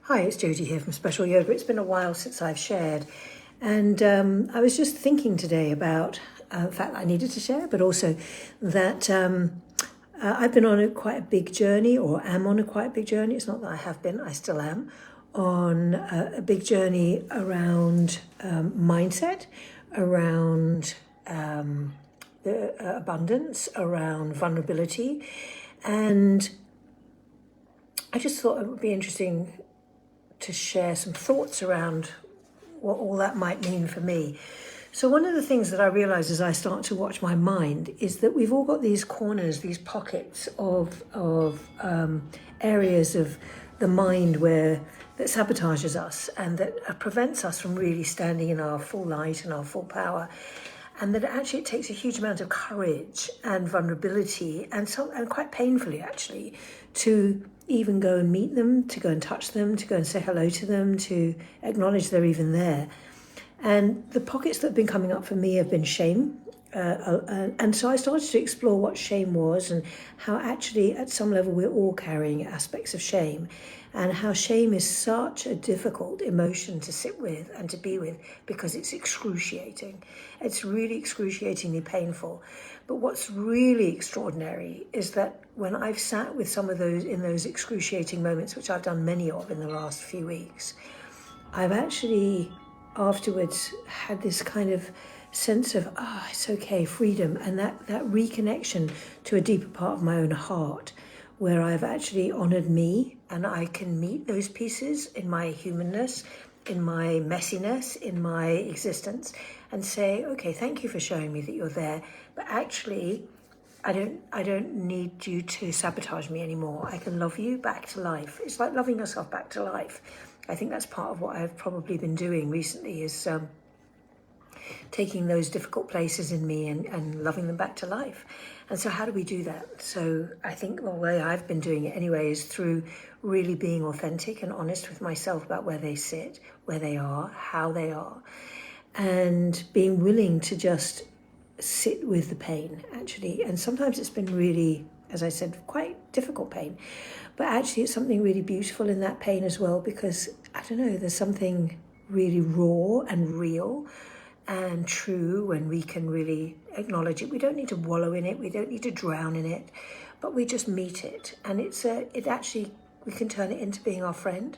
Hi, it's Jodie here from Special Yoga. It's been a while since I've shared, and I was just thinking today about the fact that I needed to share, but also that I've been on quite a big journey, or am on a quite big journey. It's not that I have been, I still am, on a big journey around mindset, around abundance, around vulnerability, and I just thought it would be interesting to share some thoughts around what all that might mean for me. So one of the things that I realize as I start to watch my mind is that we've all got these corners, these pockets of areas of the mind that sabotages us and that prevents us from really standing in our full light and our full power. And that actually it takes a huge amount of courage and vulnerability and quite painfully actually to even go and meet them, to go and touch them, to go and say hello to them, to acknowledge they're even there. And the pockets that have been coming up for me have been shame. And so I started to explore what shame was and how actually at some level we're all carrying aspects of shame, and how shame is such a difficult emotion to sit with and to be with because it's excruciating. It's really excruciatingly painful. But what's really extraordinary is that when I've sat with some of those in those excruciating moments, which I've done many of in the last few weeks, I've actually afterwards had this kind of sense of, it's okay, freedom, and that reconnection to a deeper part of my own heart, where I've actually honoured me and I can meet those pieces in my humanness, in my messiness, in my existence, and say, okay, thank you for showing me that you're there, but actually I don't need you to sabotage me anymore. I can love you back to life. It's like loving yourself back to life. I think that's part of what I've probably been doing recently is taking those difficult places in me and loving them back to life. And so how do we do that? So I think the way I've been doing it anyway is through really being authentic and honest with myself about where they sit, where they are, how they are, and being willing to just sit with the pain, actually. And sometimes it's been really, as I said, quite difficult pain. But actually it's something really beautiful in that pain as well, because, I don't know, there's something really raw and real and true when we can really acknowledge it. We don't need to wallow in it. We don't need to drown in it, but we just meet it. And it actually, we can turn it into being our friend.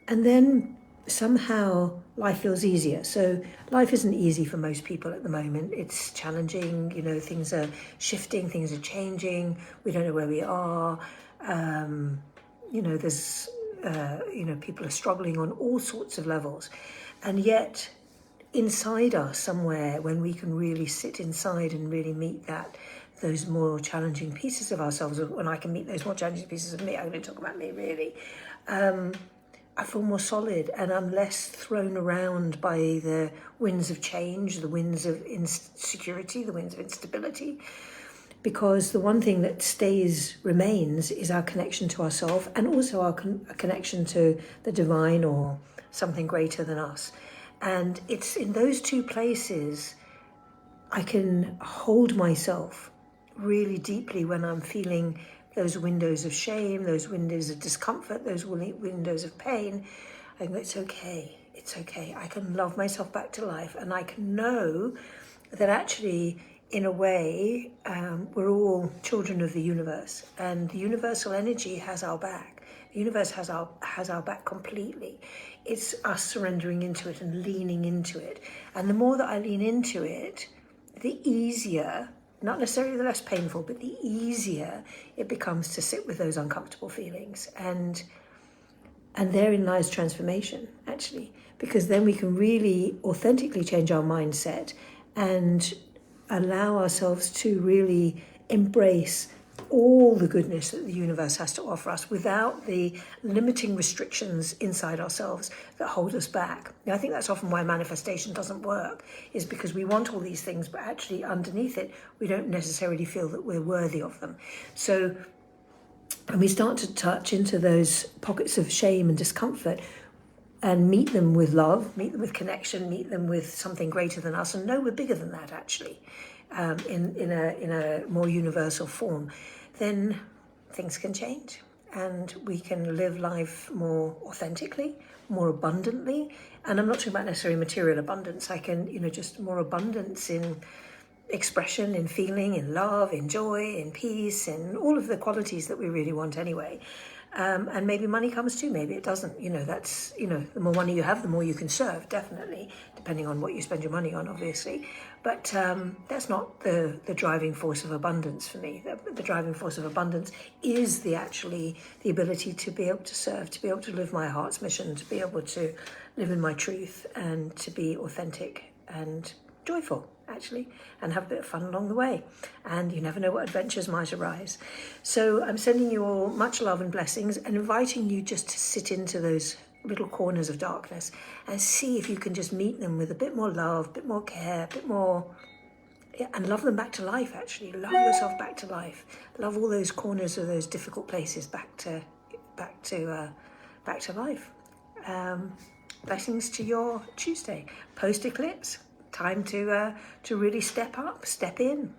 And then somehow life feels easier. So life isn't easy for most people at the moment. It's challenging, things are shifting, things are changing. We don't know where we are. There's, people are struggling on all sorts of levels. And yet inside us somewhere, when we can really sit inside and really meet those more challenging pieces of ourselves, or when I can meet those more challenging pieces of me, I'm going to talk about me really, I feel more solid and I'm less thrown around by the winds of change, the winds of insecurity, the winds of instability. Because the one thing that remains is our connection to ourselves, and also our connection to the divine or something greater than us. And it's in those two places I can hold myself really deeply when I'm feeling those windows of shame, those windows of discomfort, those windows of pain. I go, it's okay, I can love myself back to life, and I can know that actually, in a way, we're all children of the universe, and the universal energy has our back. The universe has our back completely. It's us surrendering into it and leaning into it. And the more that I lean into it, the easier, not necessarily the less painful, but the easier it becomes to sit with those uncomfortable feelings. And therein lies transformation, actually, because then we can really authentically change our mindset and allow ourselves to really embrace all the goodness that the universe has to offer us without the limiting restrictions inside ourselves that hold us back. Now, I think that's often why manifestation doesn't work, is because we want all these things, but actually underneath it, we don't necessarily feel that we're worthy of them. So when we start to touch into those pockets of shame and discomfort and meet them with love, meet them with connection, meet them with something greater than us, and know we're bigger than that, actually, in a more universal form, then things can change. and we can live life more authentically, more abundantly. And I'm not talking about necessarily material abundance. I can, just more abundance in expression, in feeling, in love, in joy, in peace, in all of the qualities that we really want anyway. And maybe money comes too, maybe it doesn't. That's, the more money you have, the more you can serve, definitely, depending on what you spend your money on, obviously. But that's not the driving force of abundance for me. The driving force of abundance is the ability to be able to serve, to be able to live my heart's mission, to be able to live in my truth, and to be authentic and joyful, actually, and have a bit of fun along the way. And you never know what adventures might arise. So I'm sending you all much love and blessings, and inviting you just to sit into those little corners of darkness and see if you can just meet them with a bit more love, a bit more care, a bit more, and love them back to life. Actually, love yourself back to life. Love all those corners of those difficult places back to life. Blessings to your Tuesday. Post eclipse. Time to really step up, step in.